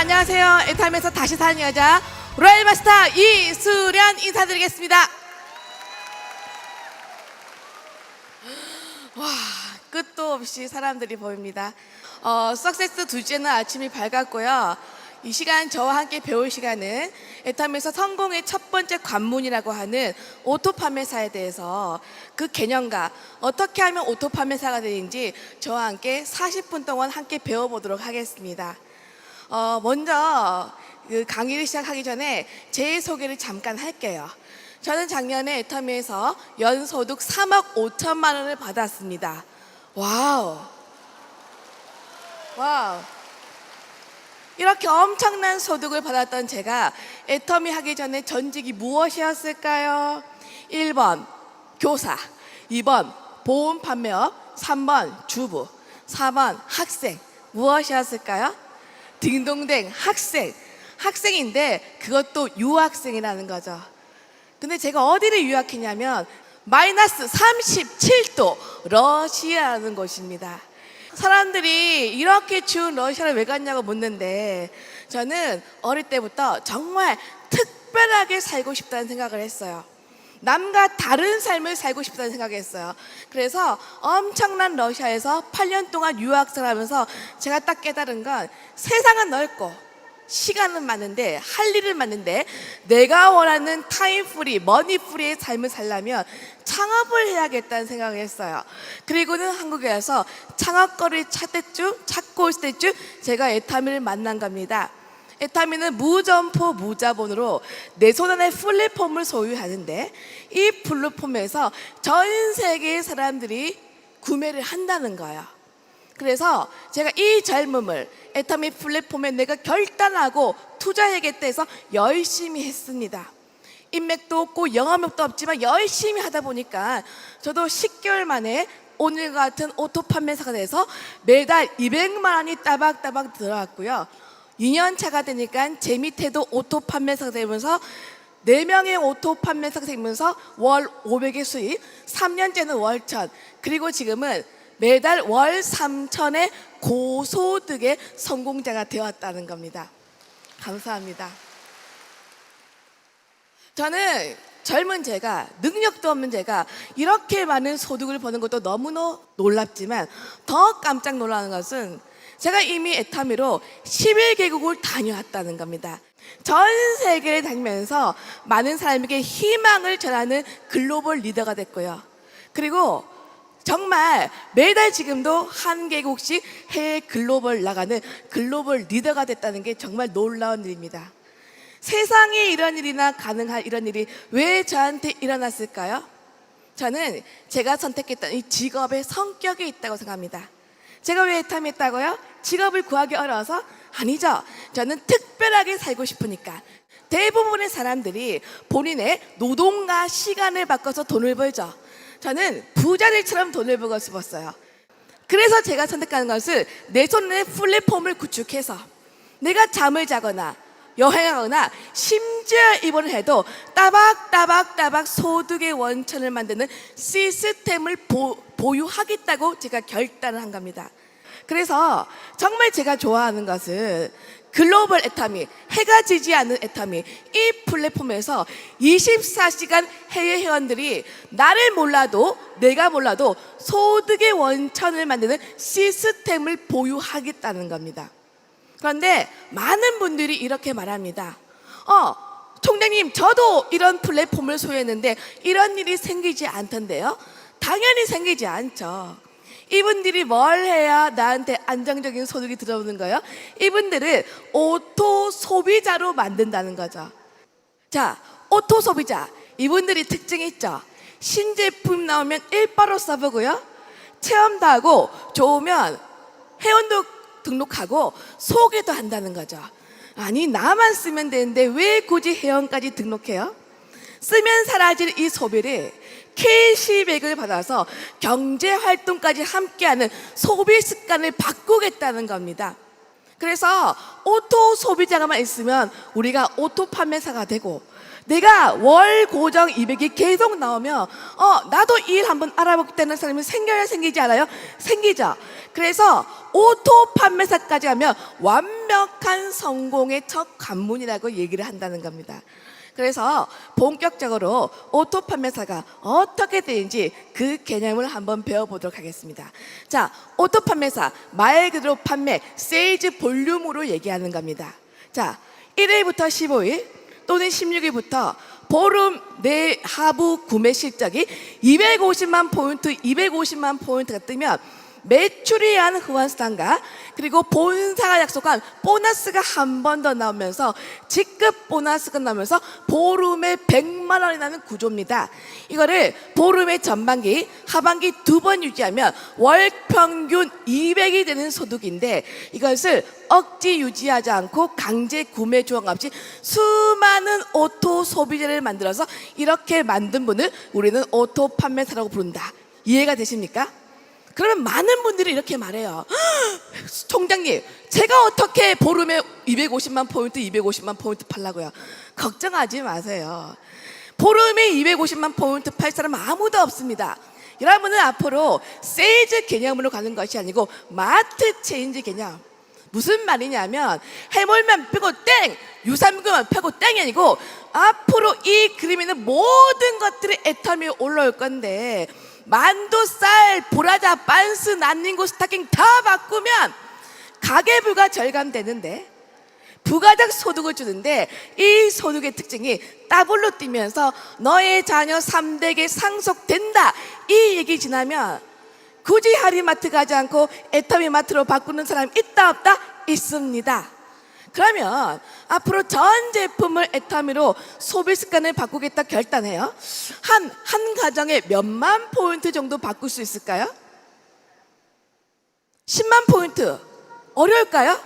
안녕하세요. 애타임에서 다시 사는 여자 로얄마스터 이수련 인사드리겠습니다. 와, 끝도 없이 사람들이 보입니다. 석세스 둘째는 아침이 밝았고요. 이 시간 저와 함께 배울 시간은 애타임에서 성공의 첫 번째 관문이라고 하는 오토 판매사에 대해서 그 개념과 어떻게 하면 오토 판매사가 되는지 저와 함께 40분 동안 함께 배워보도록 하겠습니다. 먼저 그 강의를 시작하기 전에 제 소개를 잠깐 할게요. 저는 작년에 애터미에서 연소득 3억 5천만 원을 받았습니다. 와우. 이렇게 엄청난 소득을 받았던 제가 애터미 하기 전에 전직이 무엇이었을까요? 1번 교사, 2번 보험 판매업, 3번 주부, 4번 학생. 무엇이었을까요? 딩동댕 학생인데 그것도 유학생이라는 거죠. 근데 제가 어디를 유학했냐면 마이너스 37도 러시아라는 곳입니다. 사람들이 이렇게 추운 러시아를 왜 갔냐고 묻는데 저는 어릴 때부터 정말 특별하게 살고 싶다는 생각을 했어요. 남과 다른 삶을 살고 싶다는 생각을 했어요. 그래서 엄청난 러시아에서 8년 동안 유학생을 하면서 제가 딱 깨달은 건 세상은 넓고 시간은 많은데 할 일은 많은데 내가 원하는 타임 프리, 머니 프리의 삶을 살려면 창업을 해야겠다는 생각을 했어요. 그리고는 한국에 와서 창업거리를 찾고 있을 때쯤 제가 애타미를 만난 겁니다. 애타미는 무점포 무자본으로 내 손 안에 플랫폼을 소유하는데 이 플랫폼에서 전 세계의 사람들이 구매를 한다는 거예요. 그래서 제가 이 젊음을 애타미 플랫폼에 내가 결단하고 투자해야겠다 해서 열심히 했습니다. 인맥도 없고 영업력도 없지만 열심히 하다 보니까 저도 10개월 만에 오늘 같은 오토 판매사가 돼서 매달 200만 원이 따박따박 들어왔고요. 2년 차가 되니까 제 밑에도 오토 판매사가 되면서 4명의 오토 판매사가 되면서 월 500의 수입, 3년째는 월 1000, 그리고 지금은 매달 월 3000의 고소득의 성공자가 되었다는 겁니다. 감사합니다. 저는 젊은 제가, 능력도 없는 제가 이렇게 많은 소득을 버는 것도 너무나 놀랍지만 더 깜짝 놀라는 것은 제가 이미 애타미로 11개국을 다녀왔다는 겁니다. 전 세계를 다니면서 많은 사람에게 희망을 전하는 글로벌 리더가 됐고요. 그리고 정말 매달 지금도 한 개국씩 해외 글로벌 나가는 글로벌 리더가 됐다는 게 정말 놀라운 일입니다. 세상에 이런 일이나 가능할 이런 일이 왜 저한테 일어났을까요? 저는 제가 선택했던 이 직업의 성격에 있다고 생각합니다. 제가 왜 애타미 했다고요? 직업을 구하기 어려워서? 아니죠. 저는 특별하게 살고 싶으니까. 대부분의 사람들이 본인의 노동과 시간을 바꿔서 돈을 벌죠. 저는 부자들처럼 돈을 벌고 싶었어요. 그래서 제가 선택하는 것은 내 손에 플랫폼을 구축해서 내가 잠을 자거나 여행하거나 심지어 입원을 해도 따박따박 소득의 원천을 만드는 시스템을 보유하겠다고 제가 결단을 한 겁니다. 그래서 정말 제가 좋아하는 것은 글로벌 애타미, 해가 지지 않는 애타미, 이 플랫폼에서 24시간 해외 회원들이 나를 몰라도 내가 몰라도 소득의 원천을 만드는 시스템을 보유하겠다는 겁니다. 그런데 많은 분들이 이렇게 말합니다. 총장님, 저도 이런 플랫폼을 소유했는데 이런 일이 생기지 않던데요? 당연히 생기지 않죠. 이분들이 뭘 해야 나한테 안정적인 소득이 들어오는 거예요? 이분들은 오토 소비자로 만든다는 거죠. 자, 오토 소비자, 이분들이 특징이 있죠. 신제품 나오면 일바로 써보고요, 체험도 하고 좋으면 회원도 등록하고 소개도 한다는 거죠. 아니, 나만 쓰면 되는데 왜 굳이 회원까지 등록해요? 쓰면 사라질 이 소비를 캐시백을 받아서 경제활동까지 함께하는 소비 습관을 바꾸겠다는 겁니다. 그래서 오토 소비자가만 있으면 우리가 오토 판매사가 되고 내가 월 고정 200이 계속 나오면 나도 일 한번 알아보겠다는 사람이 생겨야 생기지 않아요? 생기죠. 그래서 오토 판매사까지 하면 완벽한 성공의 첫 관문이라고 얘기를 한다는 겁니다. 그래서 본격적으로 오토 판매사가 어떻게 되는지 그 개념을 한번 배워보도록 하겠습니다. 자, 오토 판매사 말 그대로 판매, 세일즈 볼륨으로 얘기하는 겁니다. 자, 1일부터 15일 또는 16일부터 보름 내 하부 구매 실적이 250만 포인트, 250만 포인트가 뜨면 매출에 의한 후원수당과 그리고 본사가 약속한 보너스가 한 번 더 나오면서 직급 보너스가 나오면서 보름에 100만 원이 나는 구조입니다. 이거를 보름의 전반기, 하반기 두 번 유지하면 월 평균 200이 되는 소득인데 이것을 억지 유지하지 않고 강제 구매 조항 없이 수많은 오토 소비자를 만들어서 이렇게 만든 분을 우리는 오토 판매사라고 부른다. 이해가 되십니까? 그러면 많은 분들이 이렇게 말해요. 총장님, 제가 어떻게 보름에 250만 포인트, 250만 포인트 팔라고요? 걱정하지 마세요. 보름에 250만 포인트 팔 사람은 아무도 없습니다. 여러분은 앞으로 세일즈 개념으로 가는 것이 아니고 마트 체인지 개념. 무슨 말이냐면 해물만 빼고 땡, 유산균만 빼고 땡이 아니고 앞으로 이 그림에 있는 모든 것들이 애터미에 올라올 건데 만두, 쌀, 보라자, 빤스, 난닝구, 스타킹 다 바꾸면 가계부가 절감되는데 부가적 소득을 주는데 이 소득의 특징이 더블로 뛰면서 너의 자녀 3대에 상속된다. 이 얘기 지나면 굳이 하리마트 가지 않고 애터미 마트로 바꾸는 사람이 있다 없다? 있습니다. 그러면 앞으로 전 제품을 애터미로 소비 습관을 바꾸겠다 결단해요. 한 가정에 몇만 포인트 정도 바꿀 수 있을까요? 10만 포인트 어려울까요?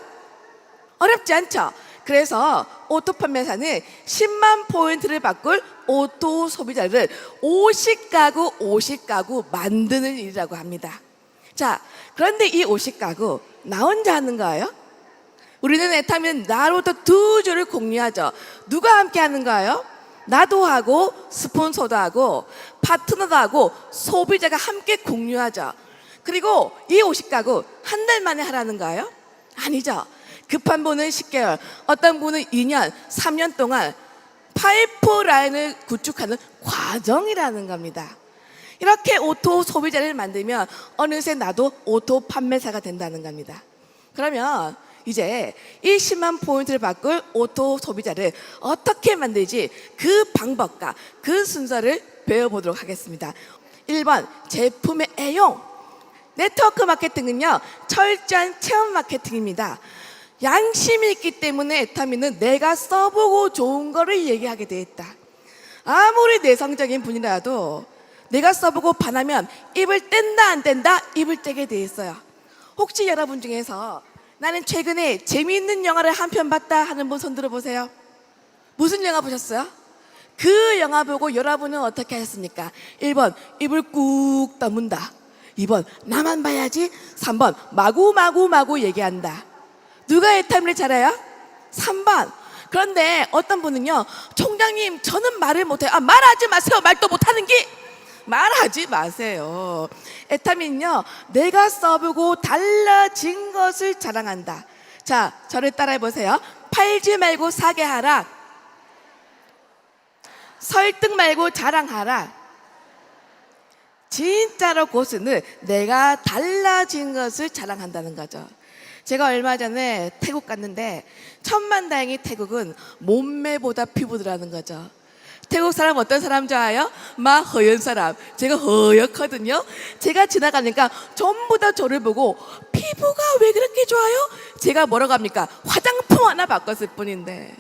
어렵지 않죠. 그래서 오토 판매사는 10만 포인트를 바꿀 오토 소비자를 50가구 만드는 일이라고 합니다. 자, 그런데 이 50가구 나 혼자 하는 거예요? 우리는 애타면 나로부터 두 줄을 공유하죠. 누가 함께 하는 거예요? 나도 하고 스폰서도 하고 파트너도 하고 소비자가 함께 공유하죠. 그리고 이 50가구 한 달 만에 하라는 거예요? 아니죠. 급한 분은 10개월, 어떤 분은 2년, 3년 동안 파이프라인을 구축하는 과정이라는 겁니다. 이렇게 오토 소비자를 만들면 어느새 나도 오토 판매사가 된다는 겁니다. 그러면 이제 이 10만 포인트를 바꿀 오토 소비자를 어떻게 만들지 그 방법과 그 순서를 배워보도록 하겠습니다. 1번 제품의 애용. 네트워크 마케팅은요 철저한 체험 마케팅입니다. 양심이 있기 때문에 애타미는 내가 써보고 좋은 거를 얘기하게 돼 있다. 아무리 내성적인 분이라도 내가 써보고 반하면 입을 뗀다 안 뗀다? 입을 떼게 돼 있어요. 혹시 여러분 중에서 나는 최근에 재미있는 영화를 한 편 봤다 하는 분 손 들어보세요. 무슨 영화 보셨어요? 그 영화 보고 여러분은 어떻게 하셨습니까? 1번 입을 꾹 다문다. 2번 나만 봐야지. 3번 마구 얘기한다. 누가 애타미를 잘해요? 3번. 그런데 어떤 분은요 총장님 저는 말을 못해요. 말하지 마세요. 말도 못하는 게 말하지 마세요. 애타민은요 내가 써보고 달라진 것을 자랑한다. 자, 저를 따라해 보세요. 팔지 말고 사게 하라. 설득 말고 자랑하라. 진짜로 고수는 내가 달라진 것을 자랑한다는 거죠. 제가 얼마 전에 태국 갔는데 천만다행히 태국은 몸매보다 피부더라는 거죠. 태국 사람 어떤 사람 좋아해요? 막 허연 사람. 제가 허옇거든요. 제가 지나가니까 전부 다 저를 보고 피부가 왜 그렇게 좋아요? 제가 뭐라고 합니까? 화장품 하나 바꿨을 뿐인데.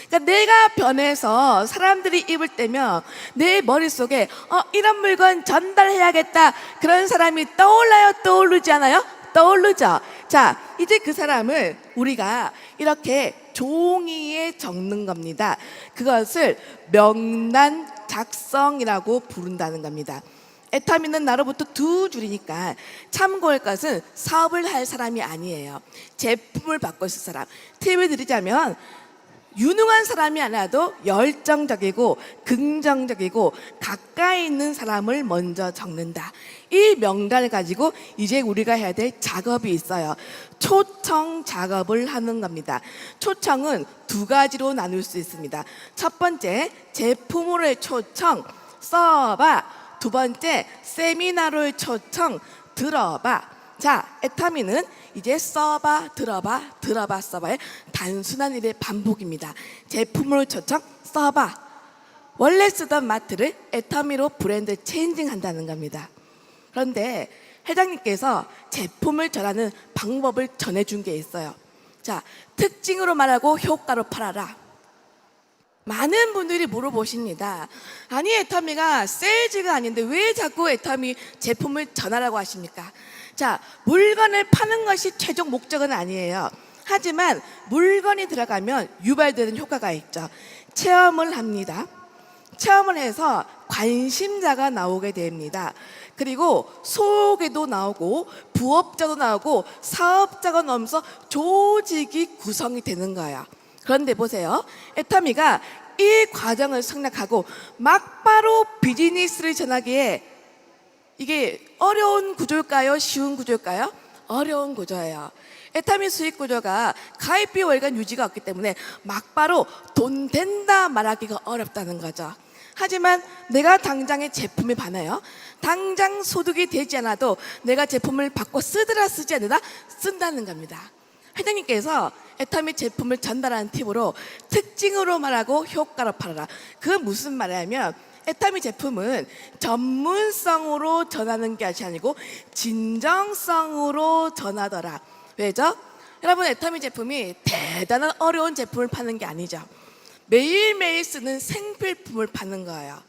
그러니까 내가 변해서 사람들이 입을 때면 내 머릿속에 이런 물건 전달해야겠다 그런 사람이 떠올라요? 떠오르지 않아요? 떠오르죠. 자, 이제 그 사람을 우리가 이렇게 종이에 적는 겁니다. 그것을 명단 작성이라고 부른다는 겁니다. 애타미는 나로부터 두 줄이니까 참고할 것은 사업을 할 사람이 아니에요. 제품을 바꿔 쓸 사람. 팁을 드리자면 유능한 사람이 아니라도 열정적이고 긍정적이고 가까이 있는 사람을 먼저 적는다. 이 명단을 가지고 이제 우리가 해야 될 작업이 있어요. 초청 작업을 하는 겁니다. 초청은 두 가지로 나눌 수 있습니다. 첫 번째, 제품으로의 초청, 써봐. 두 번째, 세미나로의 초청, 들어봐. 자, 애터미는 이제 써봐, 들어봐, 들어봐, 써봐의 단순한 일의 반복입니다. 제품으로 초청, 써봐. 원래 쓰던 마트를 애터미로 브랜드 체인징 한다는 겁니다. 그런데 회장님께서 제품을 전하는 방법을 전해준 게 있어요. 자, 특징으로 말하고 효과로 팔아라. 많은 분들이 물어보십니다. 아니, 애터미가 세일즈가 아닌데 왜 자꾸 애터미 제품을 전하라고 하십니까? 자, 물건을 파는 것이 최종 목적은 아니에요. 하지만 물건이 들어가면 유발되는 효과가 있죠. 체험을 합니다. 체험을 해서 관심자가 나오게 됩니다. 그리고 소개도 나오고 부업자도 나오고 사업자가 나오면서 조직이 구성이 되는 거예요. 그런데 보세요. 애터미가 이 과정을 생략하고 막바로 비즈니스를 전하기에 이게 어려운 구조일까요? 쉬운 구조일까요? 어려운 구조예요. 애터미 수익 구조가 가입비 월간 유지가 없기 때문에 막바로 돈 된다 말하기가 어렵다는 거죠. 하지만 내가 당장의 제품에 반해요. 당장 소득이 되지 않아도 내가 제품을 바꿔 쓰더라 쓰지 않으라 쓴다는 겁니다. 회장님께서 애터미 제품을 전달하는 팁으로 특징으로 말하고 효과로 팔아라. 그건 무슨 말이냐면 애터미 제품은 전문성으로 전하는 게 아니고 진정성으로 전하더라. 왜죠? 여러분, 애터미 제품이 대단한 어려운 제품을 파는 게 아니죠. 매일매일 쓰는 생필품을 파는 거예요.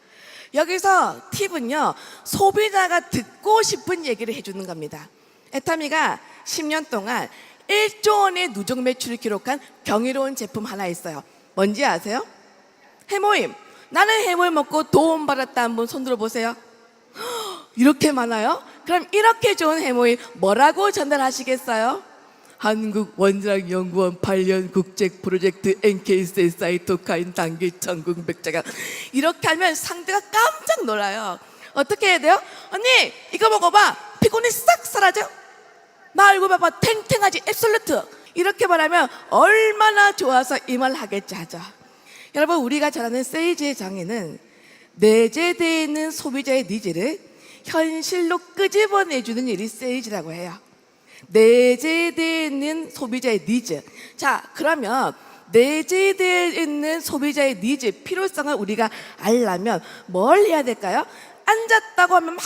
여기서 팁은요, 소비자가 듣고 싶은 얘기를 해주는 겁니다. 애터미가 10년 동안 1조 원의 누적 매출을 기록한 경이로운 제품 하나 있어요. 뭔지 아세요? 해모임. 나는 해모임 먹고 돈 벌었다. 한번 손 들어보세요. 이렇게 많아요? 그럼 이렇게 좋은 해모임 뭐라고 전달하시겠어요? 한국원자력연구원 8년 국제 프로젝트 NK세 사이토카인 단기 전국 백자가. 이렇게 하면 상대가 깜짝 놀라요. 어떻게 해야 돼요? 언니, 이거 먹어봐. 피곤이 싹 사라져. 나 얼굴 봐봐. 탱탱하지. 앱솔루트. 이렇게 말하면 얼마나 좋아서 이 말 하겠지 하죠. 여러분, 우리가 전하는 세일즈의 정의는 내재되어 있는 소비자의 니즈를 현실로 끄집어내주는 일이 세일즈라고 해요. 내재되어 있는 소비자의 니즈. 자, 그러면 내재되어 있는 소비자의 니즈, 필요성을 우리가 알려면 뭘 해야 될까요? 앉았다고 하면 막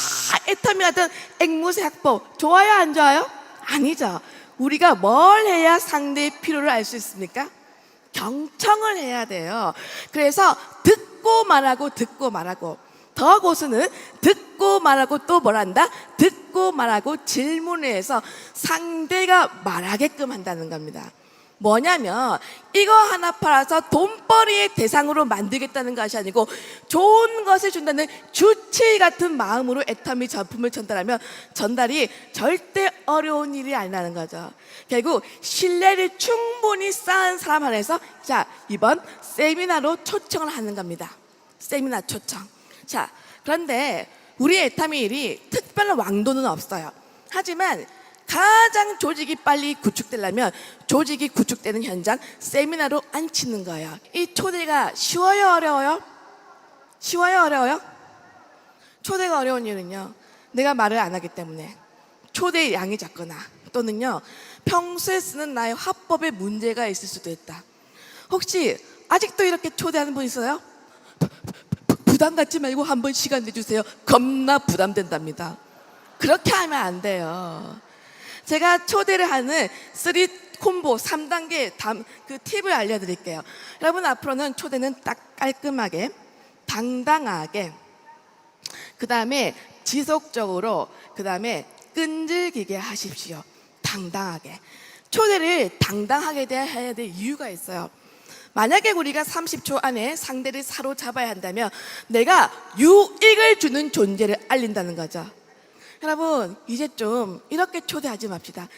애터미 하던 앵무새 학법 좋아요, 안 좋아요? 아니죠. 우리가 뭘 해야 상대의 필요를 알 수 있습니까? 경청을 해야 돼요. 그래서 듣고 말하고 듣고 말하고, 더 고수는 듣고 말하고 또 뭘 한다? 듣고 말하고 질문을 해서 상대가 말하게끔 한다는 겁니다. 뭐냐면 이거 하나 팔아서 돈벌이의 대상으로 만들겠다는 것이 아니고 좋은 것을 준다는 주치 같은 마음으로 애터미 제품을 전달하면 전달이 절대 어려운 일이 아니라는 거죠. 결국 신뢰를 충분히 쌓은 사람 안에서 자, 이번 세미나로 초청을 하는 겁니다. 세미나 초청. 자, 그런데 우리 애터미 일이 특별한 왕도는 없어요. 하지만 가장 조직이 빨리 구축되려면 조직이 구축되는 현장 세미나로 앉히는 거예요. 이 초대가 쉬워요, 어려워요? 쉬워요, 어려워요? 초대가 어려운 이유는요, 내가 말을 안 하기 때문에 초대의 양이 작거나 또는요 평소에 쓰는 나의 화법에 문제가 있을 수도 있다. 혹시 아직도 이렇게 초대하는 분 있어요? 부담 갖지 말고 한번 시간 내주세요. 겁나 부담된답니다. 그렇게 하면 안 돼요. 제가 초대를 하는 3 콤보 3단계 그 팁을 알려드릴게요. 여러분, 앞으로는 초대는 딱 깔끔하게, 당당하게, 그 다음에 지속적으로, 그 다음에 끈질기게 하십시오. 당당하게. 초대를 당당하게 해야 될 이유가 있어요. 만약에 우리가 30초 안에 상대를 사로잡아야 한다면 내가 유익을 주는 존재를 알린다는 거죠. 여러분, 이제 좀 이렇게 초대하지 맙시다.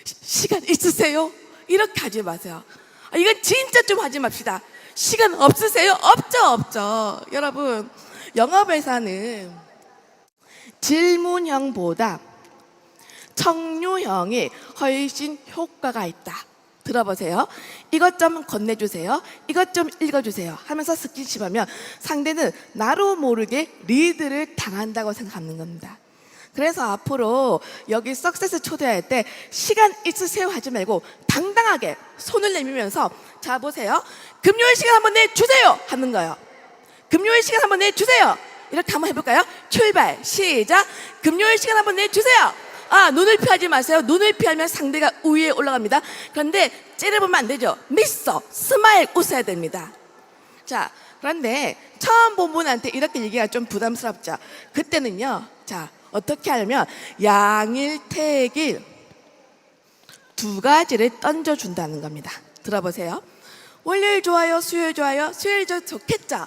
시간 있으세요? 이렇게 하지 마세요. 이건 진짜 좀 하지 맙시다. 시간 없으세요? 없죠. 여러분, 영업에서는 질문형보다 청류형이 훨씬 효과가 있다. 들어보세요. 이것 좀 건네주세요. 이것 좀 읽어주세요 하면서 스킨십하면 상대는 나로 모르게 리드를 당한다고 생각하는 겁니다. 그래서 앞으로 여기 석세스 초대할 때 시간 있으세요 하지 말고 당당하게 손을 내밀면서 자 보세요. 금요일 시간 한번 내주세요 하는 거예요. 금요일 시간 한번 내주세요. 이렇게 한번 해볼까요? 출발 시작. 금요일 시간 한번 내주세요. 눈을 피하지 마세요. 눈을 피하면 상대가 우위에 올라갑니다. 그런데 째려보면 안 되죠. 미소, 스마일 웃어야 됩니다. 자, 그런데 처음 본 분한테 이렇게 얘기가 좀 부담스럽죠. 그때는요, 자, 어떻게 하냐면 양일, 태일 두 가지를 던져준다는 겁니다. 들어보세요. 월요일 좋아요, 수요일 좋아요, 수요일 좋겠죠.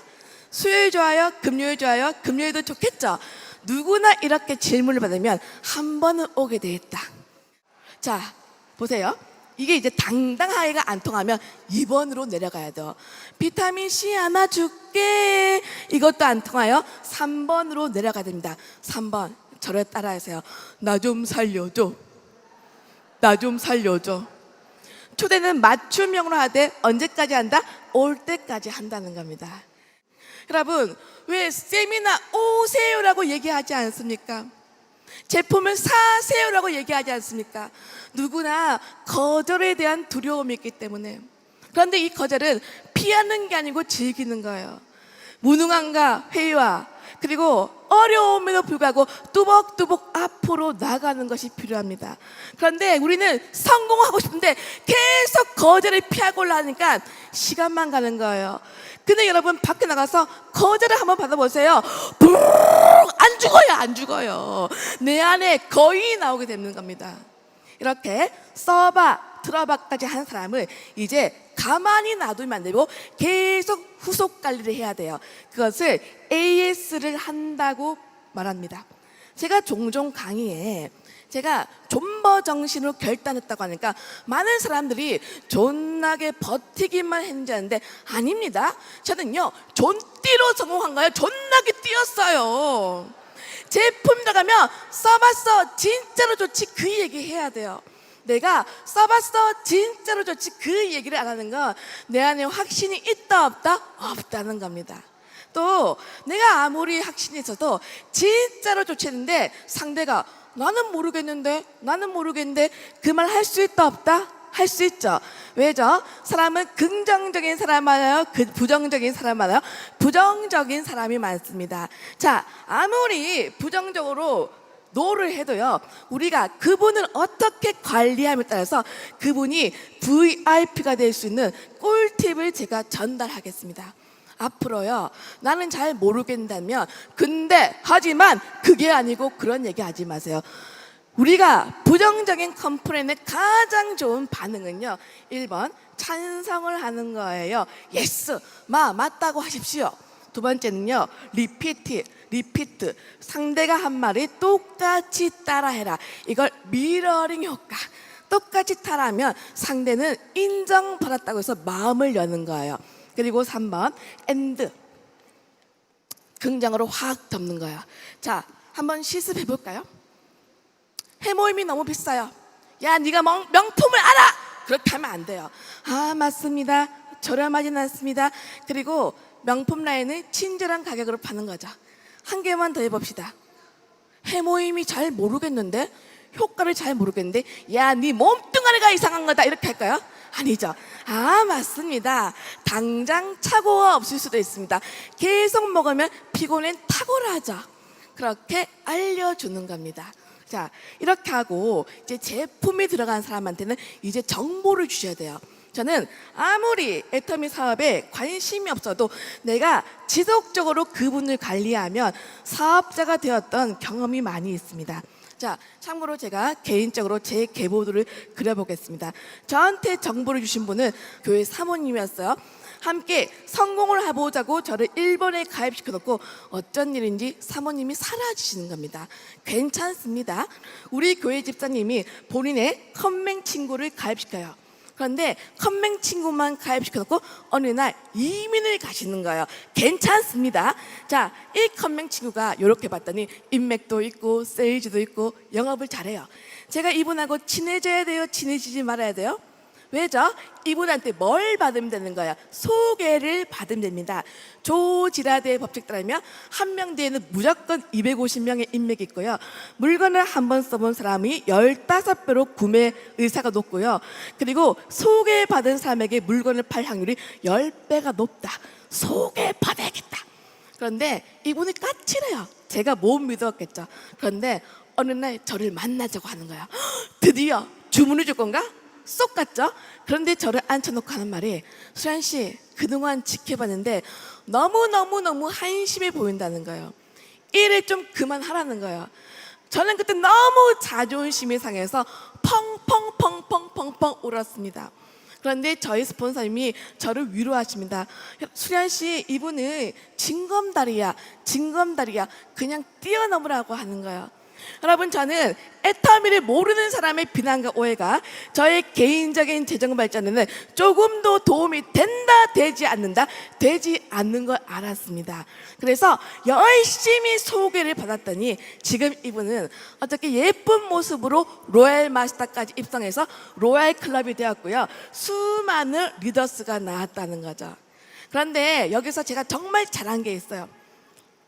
수요일 좋아요, 금요일 좋아요, 금요일도 좋겠죠. 누구나 이렇게 질문을 받으면 한 번은 오게 돼 있다. 자, 보세요. 이게 이제 당당하게가 안 통하면 2번으로 내려가야 돼요. 비타민C 하나 줄게. 이것도 안 통하여 3번으로 내려가야 됩니다. 3번 저를 따라하세요. 나 좀 살려줘. 나 좀 살려줘. 초대는 맞춤형으로 하되 언제까지 한다? 올 때까지 한다는 겁니다. 여러분, 왜 세미나 오세요라고 얘기하지 않습니까? 제품을 사세요라고 얘기하지 않습니까? 누구나 거절에 대한 두려움이 있기 때문에. 그런데 이 거절은 피하는 게 아니고 즐기는 거예요. 무능함과 회의와 그리고 어려움에도 불구하고 뚜벅뚜벅 앞으로 나가는 것이 필요합니다. 그런데 우리는 성공하고 싶은데 계속 거절을 피하고 올라가니까 시간만 가는 거예요. 근데 여러분 밖에 나가서 거절을 한번 받아보세요. 안 죽어요. 내 안에 거의 나오게 되는 겁니다. 이렇게 써봐 들어봐까지 한 사람을 이제 가만히 놔두면 안 되고 계속 후속 관리를 해야 돼요. 그것을 AS를 한다고 말합니다. 제가 종종 강의에 제가 존버 정신으로 결단했다고 하니까 많은 사람들이 존나게 버티기만 했는지 아는데 아닙니다. 저는요 존띠로 성공한 거예요. 존나게 뛰었어요. 제품 들어가면 써봤어 진짜로 좋지 그 얘기 해야 돼요. 내가 써봤어 진짜로 좋지 그 얘기를 안 하는 건 내 안에 확신이 있다 없다? 없다는 겁니다. 또 내가 아무리 확신이 있어도 진짜로 좋지 했는데 상대가 나는 모르겠는데 그 말 할 수 있다 없다? 할 수 있죠. 왜죠? 사람은 긍정적인 사람 많아요? 부정적인 사람 많아요? 부정적인 사람이 많습니다. 자, 아무리 부정적으로 노를 해도요 우리가 그분을 어떻게 관리함에 따라서 그분이 VIP가 될 수 있는 꿀팁을 제가 전달하겠습니다. 앞으로요 나는 잘 모르겠다면 근데 하지만 그게 아니고 그런 얘기 하지 마세요. 우리가 부정적인 컴플레인의 가장 좋은 반응은요 1번 찬성을 하는 거예요. 예스 맞다고 하십시오. 두 번째는요 리피트 상대가 한 말이 똑같이 따라해라. 이걸 미러링 효과. 똑같이 따라하면 상대는 인정받았다고 해서 마음을 여는 거예요. 그리고 3번 엔드 긍정으로 확 덮는 거예요. 자, 한번 실습해 볼까요? 해모임이 너무 비싸요. 야, 네가 명품을 알아. 그렇게 하면 안 돼요. 맞습니다. 저렴하진 않습니다. 그리고 명품 라인을 친절한 가격으로 파는 거죠. 한 개만 더 해봅시다. 해모임이 잘 모르겠는데 효과를 잘 모르겠는데 야, 네 몸뚱아리가 이상한 거다 이렇게 할까요? 아니죠. 맞습니다. 당장 착오가 없을 수도 있습니다. 계속 먹으면 피곤은 탁월하죠. 그렇게 알려주는 겁니다. 자, 이렇게 하고 이제 제품이 들어간 사람한테는 이제 정보를 주셔야 돼요. 저는 아무리 애터미 사업에 관심이 없어도 내가 지속적으로 그분을 관리하면 사업자가 되었던 경험이 많이 있습니다. 자, 참고로 제가 개인적으로 제 계보도를 그려보겠습니다. 저한테 정보를 주신 분은 교회 사모님이었어요. 함께 성공을 해보자고 저를 1번에 가입시켜놓고 어쩐 일인지 사모님이 사라지시는 겁니다. 괜찮습니다. 우리 교회 집사님이 본인의 컴맹 친구를 가입시켜요. 그런데 컴맹 친구만 가입시켜놓고 어느 날 이민을 가시는 거예요. 괜찮습니다. 자, 이 컴맹 친구가 이렇게 봤더니 인맥도 있고 세일즈도 있고 영업을 잘해요. 제가 이분하고 친해져야 돼요? 친해지지 말아야 돼요? 왜죠? 이분한테 뭘 받으면 되는 거야? 소개를 받으면 됩니다. 조지라드의 법칙 따르면 한 명 뒤에는 무조건 250명의 인맥이 있고요. 물건을 한 번 써본 사람이 15배로 구매 의사가 높고요. 그리고 소개받은 사람에게 물건을 팔 확률이 10배가 높다. 소개받아야겠다. 그런데 이분이 까칠해요. 제가 못 믿었겠죠. 그런데 어느 날 저를 만나자고 하는 거예요. 드디어 주문을 줄 건가? 쏙 갔죠? 그런데 저를 앉혀놓고 하는 말이, 수란 씨, 그동안 지켜봤는데 너무 한심해 보인다는 거예요. 일을 좀 그만하라는 거예요. 저는 그때 너무 자존심이 상해서 펑펑 울었습니다. 그런데 저희 스폰서님이 저를 위로하십니다. 수란 씨, 이분은 징검다리야. 그냥 뛰어넘으라고 하는 거예요. 여러분, 저는 애터미를 모르는 사람의 비난과 오해가 저의 개인적인 재정 발전에는 조금도 도움이 된다, 되지 않는 걸 알았습니다. 그래서 열심히 소개를 받았더니 지금 이분은 어떻게 예쁜 모습으로 로얄 마스터까지 입성해서 로얄 클럽이 되었고요. 수많은 리더스가 나왔다는 거죠. 그런데 여기서 제가 정말 잘한 게 있어요.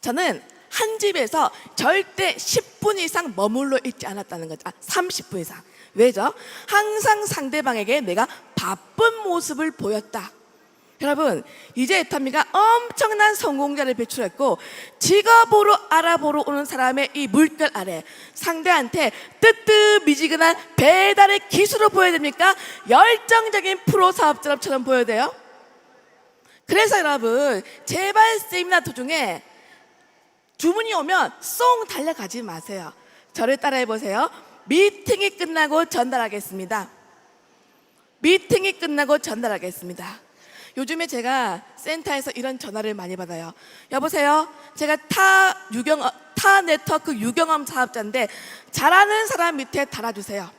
저는 한 집에서 절대 10분 이상 머물러 있지 않았다는 거죠. 30분 이상. 왜죠? 항상 상대방에게 내가 바쁜 모습을 보였다. 여러분, 이제 애터미가 엄청난 성공자를 배출했고 직업으로 알아보러 오는 사람의 이 물결 아래 상대한테 뜨뜻미지근한 배달의 기술을 보여야 됩니까? 열정적인 프로 사업자처럼 보여야 돼요? 그래서 여러분, 제발 세미나 도중에 주문이 오면 쏙 달려가지 마세요. 저를 따라해 보세요. 미팅이 끝나고 전달하겠습니다. 요즘에 제가 센터에서 이런 전화를 많이 받아요. 여보세요, 제가 타 네트워크 유경험 사업자인데 잘하는 사람 밑에 달아주세요.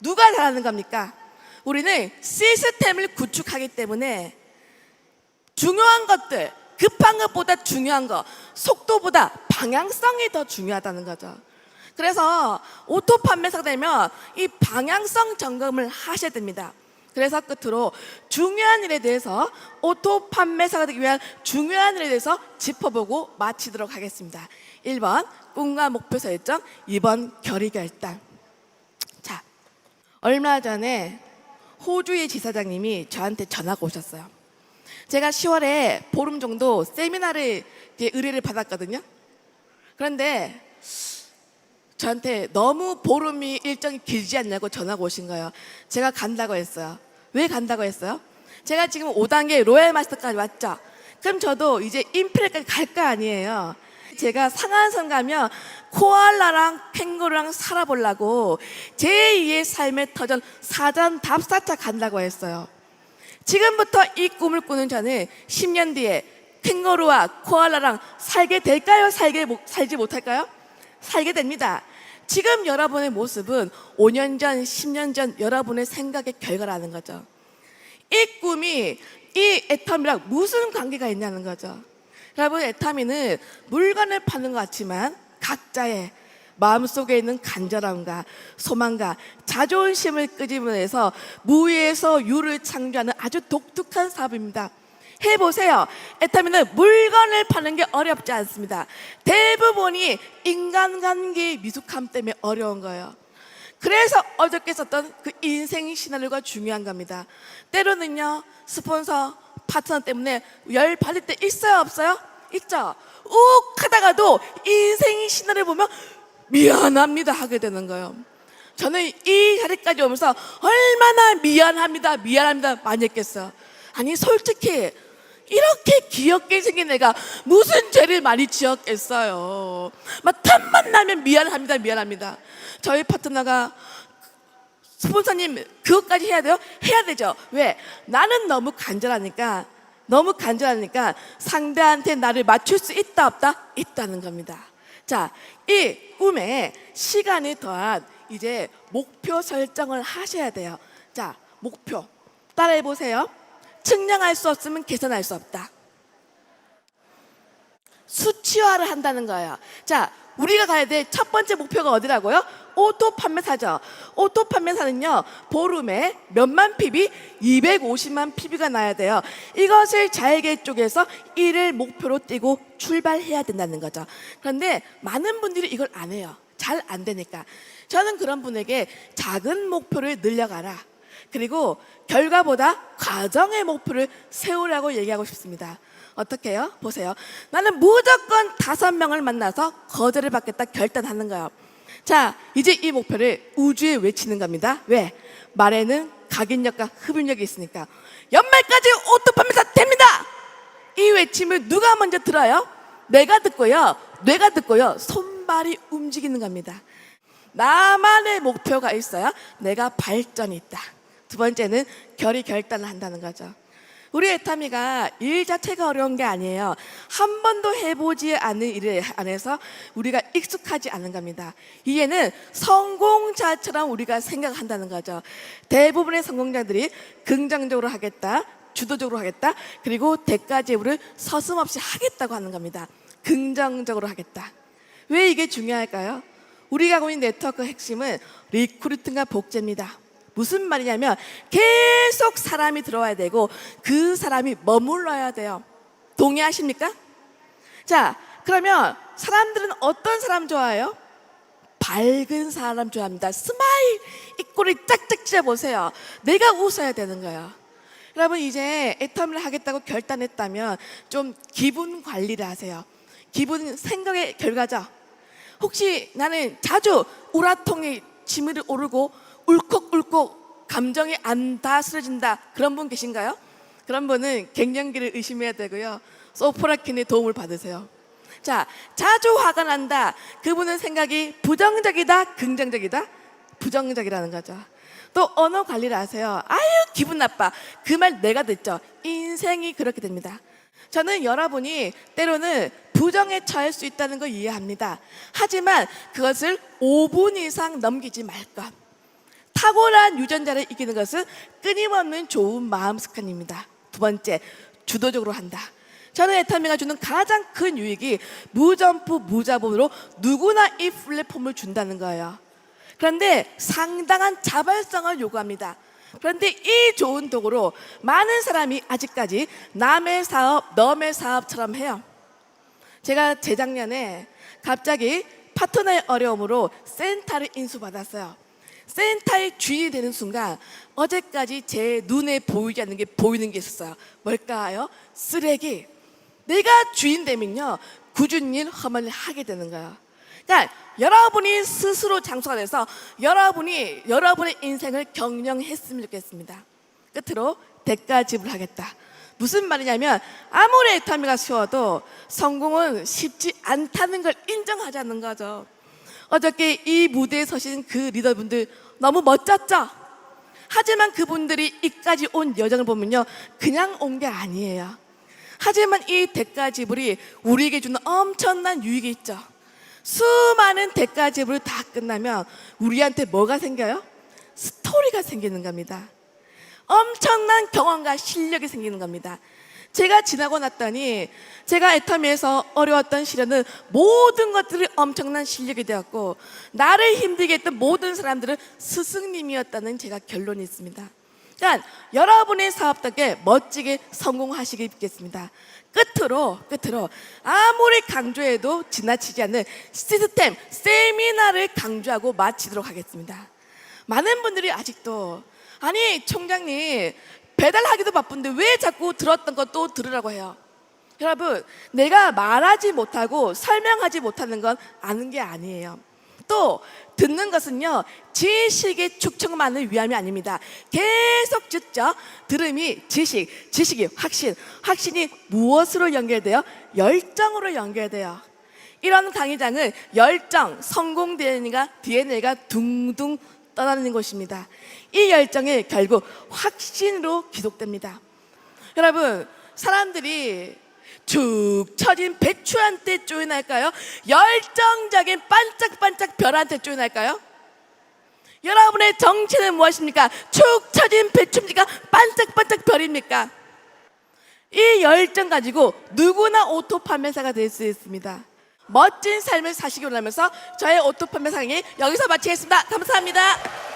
누가 잘하는 겁니까? 우리는 시스템을 구축하기 때문에 중요한 것들, 급한 것보다 중요한 거, 속도보다 방향성이 더 중요하다는 거죠. 그래서 오토 판매사가 되면 이 방향성 점검을 하셔야 됩니다. 그래서 끝으로 중요한 일에 대해서, 오토 판매사가 되기 위한 중요한 일에 대해서 짚어보고 마치도록 하겠습니다. 1번 꿈과 목표 설정, 2번 결의 결단. 자, 얼마 전에 호주의 지사장님이 저한테 전화가 오셨어요. 제가 10월에 보름 정도 세미나를 의뢰를 받았거든요. 그런데 저한테 너무 보름이 일정이 길지 않냐고 전화가 오신 거예요. 제가 간다고 했어요. 왜 간다고 했어요? 제가 지금 5단계 로얄 마스터까지 왔죠. 그럼 저도 이제 임페리까지 갈 거 아니에요. 제가 상한선 가면 코알라랑 캥거루랑 살아보려고 제2의 삶의 터전 사전 답사차 간다고 했어요. 지금부터 이 꿈을 꾸는 저는 10년 뒤에 캥거루와 코알라랑 살게 될까요? 살지 못할까요? 살게 됩니다. 지금 여러분의 모습은 5년 전, 10년 전 여러분의 생각의 결과라는 거죠. 이 꿈이 이 애터미랑 무슨 관계가 있냐는 거죠. 여러분, 애터미는 물건을 파는 것 같지만 각자의 마음속에 있는 간절함과 소망과 자존심을 끄집어내서 무에서 유를 창조하는 아주 독특한 사업입니다. 해보세요. 애터미는 물건을 파는 게 어렵지 않습니다. 대부분이 인간관계의 미숙함 때문에 어려운 거예요. 그래서 어저께 썼던 그 인생 시나리오가 중요한 겁니다. 때로는요, 스폰서, 파트너 때문에 열 받을 때 있어요, 없어요? 있죠. 욱 하다가도 인생 시나리오 보면 미안합니다 하게 되는 거예요. 저는 이 자리까지 오면서 얼마나 미안합니다 많이 했겠어요. 아니, 솔직히 이렇게 귀엽게 생긴 애가 무슨 죄를 많이 지었겠어요. 막 틈만 나면 미안합니다. 저희 파트너가, 스폰서님 그것까지 해야 돼요? 해야 되죠. 왜? 나는 너무 간절하니까 상대한테 나를 맞출 수 있다 없다? 있다는 겁니다. 자, 이 꿈에 시간이 더한 이제 목표 설정을 하셔야 돼요. 자, 목표. 따라해 보세요. 측량할 수 없으면 계산할 수 없다. 수치화를 한다는 거예요. 자, 우리가 가야 될 첫 번째 목표가 어디라고요? 오토 판매사죠. 오토 판매사는요, 보름에 몇만 PB? 250만 PB가 나야 돼요. 이것을 잘게 쪼개서 이를 목표로 띄고 출발해야 된다는 거죠. 그런데 많은 분들이 이걸 안 해요. 잘 안 되니까. 저는 그런 분에게 작은 목표를 늘려가라. 그리고 결과보다 과정의 목표를 세우라고 얘기하고 싶습니다. 어떻게 해요? 보세요. 나는 무조건 5명을 만나서 거절을 받겠다 결단하는 거예요. 자, 이제 이 목표를 우주에 외치는 겁니다. 왜? 말에는 각인력과 흡인력이 있으니까. 연말까지 오토 판매사 됩니다! 이 외침을 누가 먼저 들어요? 내가 듣고요, 뇌가 듣고요, 손발이 움직이는 겁니다. 나만의 목표가 있어야 내가 발전이 있다. 두 번째는 결단을 한다는 거죠. 우리 애타미가 일 자체가 어려운 게 아니에요. 한 번도 해보지 않은 일에 안에서 우리가 익숙하지 않은 겁니다. 이게는 성공자처럼 우리가 생각한다는 거죠. 대부분의 성공자들이 긍정적으로 하겠다, 주도적으로 하겠다, 그리고 대가 지불을 서슴없이 하겠다고 하는 겁니다. 긍정적으로 하겠다. 왜 이게 중요할까요? 우리가 하고 있는 네트워크 핵심은 리크루팅과 복제입니다. 무슨 말이냐면 계속 사람이 들어와야 되고 그 사람이 머물러야 돼요. 동의하십니까? 자, 그러면 사람들은 어떤 사람 좋아해요? 밝은 사람 좋아합니다. 스마일, 입꼬리 짝짝 찢어보세요. 내가 웃어야 되는 거예요. 여러분, 이제 애터미를 하겠다고 결단했다면 좀 기분 관리를 하세요. 기분 생각의 결과죠. 혹시 나는 자주 우라통에 치밀이 오르고 울컥울컥 감정이 안 다스려진다, 그런 분 계신가요? 그런 분은 갱년기를 의심해야 되고요, 소프라킨의 도움을 받으세요. 자, 자주 화가 난다, 그분은 생각이 부정적이다, 긍정적이다? 부정적이라는 거죠. 또 언어 관리를 하세요. 아유 기분 나빠, 그 말 내가 듣죠. 인생이 그렇게 됩니다. 저는 여러분이 때로는 부정에 처할 수 있다는 걸 이해합니다. 하지만 그것을 5분 이상 넘기지 말 것. 탁월한 유전자를 이기는 것은 끊임없는 좋은 마음 습관입니다. 두 번째, 주도적으로 한다. 저는 애터미가 주는 가장 큰 유익이 무점프, 무자본으로 누구나 이 플랫폼을 준다는 거예요. 그런데 상당한 자발성을 요구합니다. 그런데 이 좋은 도구로 많은 사람이 아직까지 남의 사업, 너의 사업처럼 해요. 제가 재작년에 갑자기 파트너의 어려움으로 센터를 인수받았어요. 센터의 주인이 되는 순간 어제까지 제 눈에 보이지 않는 게 보이는 게 있었어요. 뭘까요? 쓰레기. 내가 주인 되면요, 굳은 일, 험한 일 하게 되는 거예요. 그러니까 여러분이 스스로 장소가 돼서 여러분이 여러분의 인생을 경영했으면 좋겠습니다. 끝으로 대가 지불하겠다. 무슨 말이냐면 아무리 애터미가 쉬워도 성공은 쉽지 않다는 걸 인정하자는 거죠. 어저께 이 무대에 서신 그 리더분들 너무 멋졌죠? 하지만 그분들이 이까지 온 여정을 보면요, 그냥 온 게 아니에요. 하지만 이 대가 지불이 우리에게 주는 엄청난 유익이 있죠. 수많은 대가 지불이 다 끝나면 우리한테 뭐가 생겨요? 스토리가 생기는 겁니다. 엄청난 경험과 실력이 생기는 겁니다. 제가 지나고 났더니 제가 애터미에서 어려웠던 시련은 모든 것들이 엄청난 실력이 되었고 나를 힘들게 했던 모든 사람들은 스승님이었다는 제가 결론이 있습니다. 그러니까 여러분의 사업 덕에 멋지게 성공하시길 빌겠습니다. 끝으로 아무리 강조해도 지나치지 않는 시스템, 세미나를 강조하고 마치도록 하겠습니다. 많은 분들이 아직도 아니 총장님 배달하기도 바쁜데 왜 자꾸 들었던 거 또 들으라고 해요? 여러분, 내가 말하지 못하고 설명하지 못하는 건 아는 게 아니에요. 또 듣는 것은요, 지식의 축적만을 위함이 아닙니다. 계속 듣죠. 들음이 지식이 확신, 확신이 무엇으로 연결돼요? 열정으로 연결돼요. 이런 강의장은 열정, 성공 DNA가 둥둥 떠나는 곳입니다. 이 열정이 결국 확신으로 기록됩니다. 여러분, 사람들이 축 처진 배추한테 쪼인할까요? 열정적인 반짝반짝 별한테 쪼인할까요? 여러분의 정체는 무엇입니까? 축 처진 배춤지가 반짝반짝 별입니까? 이 열정 가지고 누구나 오토 판매사가 될 수 있습니다. 멋진 삶을 사시기 원하면서 저의 오토 판매 강의 여기서 마치겠습니다. 감사합니다.